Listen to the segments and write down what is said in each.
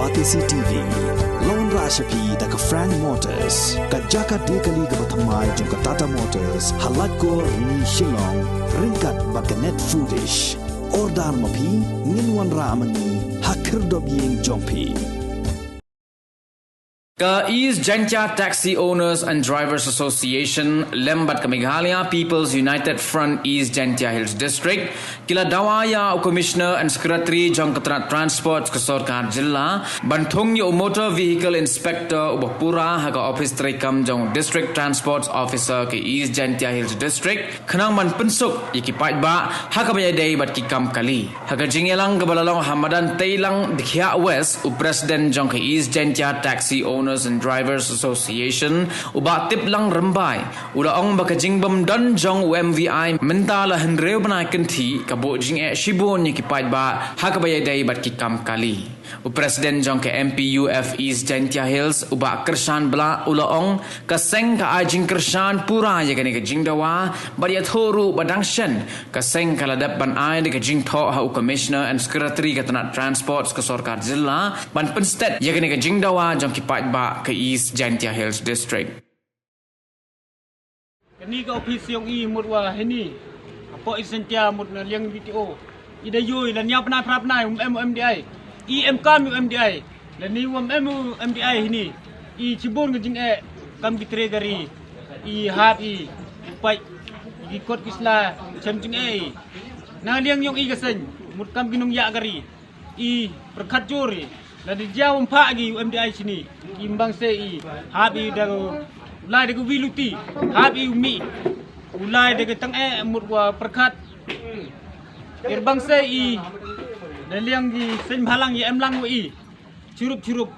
Batisi TV, Lone Rashapi da ka Frank Motors, ka Jaka Dekali ka Bathamai jong ka Tata Motors, Halatko ni Shillong, Ringkat Bakanet Foodish, Ordar Mapi, Ninwan Ramani, Hakir Dobyeng Jongpi. Ka East Jantia Taxi Owners and Drivers Association lembat ka Meghalaya People's United Front East Jantia Hills District kila dawaya Commissioner and Secretary jang Keterangan Transport ke Sarkar Jilla bantung yo Motor Vehicle Inspector Ubapura haga Office Trekam jang District Transport Officer ke East Jantia Hills District kenang man pensuk iki pait ba haga bayadai bat kikam kali haga jingelang ke balalong Hamadan Tailang Dikhia West u President jang ke East Jantia Taxi Owners and Drivers Association uba tip lang rembai ula ong baka jingbam dan jong UMVI mentala henreu banai kenti kabo jing shibon ni kipait ba hakabaya dai bat kikam kali u President jong ke MPUF East Jantia Hills uba kersan bla ula ong kaseng ka ajing kersan pura ya kani ka jingdawa bari athoru badangshan kaseng kala dap ban ai de ka jing tho ha u Commissioner and Secretary Keterangan Transport ke Sarkar Jilla ban penstet ya kani ka jingdawa jong kipait ba ke East Jantia Hills District. Kani ka office yung murwa hini. Apo isentia mud na liang BTO. Ida yoy lan nya pna prap na MDI. EM kam MDI. Lan ni MDI hini. I cibon ngajing kam gitre gari. I hab i pai i kot kisla chamjing na liang yung gasen mud kam ginung ya gari. I perkhat jori. Ladi jawab pagi UMDI sini, imbang sei, habi dagu, ulai dagu wiluti, habi umi, ulai dagu tang murwa perkat, irbang sei, daliang di sen halang ye emlang wi, curup,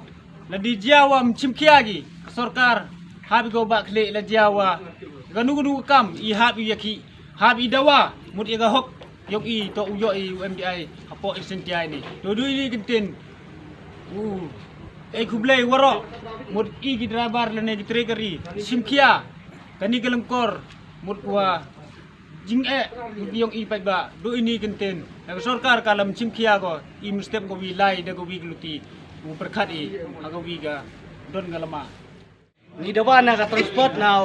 ladi jawab cimkiagi, Sarkar, habi go bak le la jawa, ganu kam, I habi yaki, habi dawa, mut iga hok, yok I to uyo UMDI, apo isentia ini, dodu ini gentin. Kublai warok mud igi driver lene gitre kari simkia kani kelengkor mud wa jing yung ipai ba do ini kenten nag Sarkar kalam simkia ko im step ko wilai da ko wigluti u perkhat aga wiga don galama ni dawa na ka transport na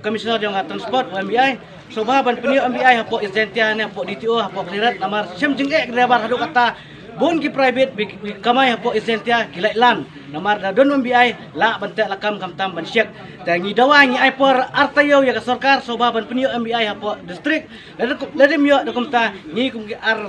Commissioner yung transport MBI so baban peniyo MBI hapo isentia na hapo DTO hapo clearat namar simjing driver hadu kata bon ki private kamay hapo isentia kilailan namar da don MBI la bante lakam kamtam bansyek tangi dawa ni ay por artayo ya ka Sarkar so baban peniyo MBI hapo district ladim yo dokumta ni kum ar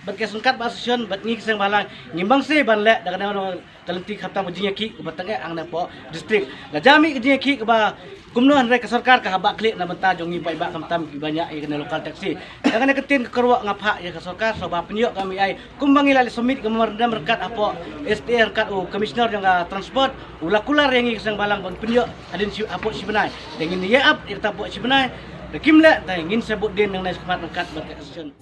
bagkasungkat ba asosyon bat ni kisang balang ngimbang se banle da kana talenti kamtam jinya ki batang ang na po district la jami jinya ki ba kumnuhan re ka Sarkar ka haba kli na banta jong ngipay ba kamtam ibanya ay kana local taxi da kana ketin karwa ngapha ya ka Sarkar so ba penyo kami ay kumbangila sumit ka marda merkat apo STR kat o Commissioner yang transport ulakular yang kisang balang bon penyo adin si apo si benai dengan ya up ita po si benai da kimla ta ngin sabut din nang nais kemat merkat bat asosyon.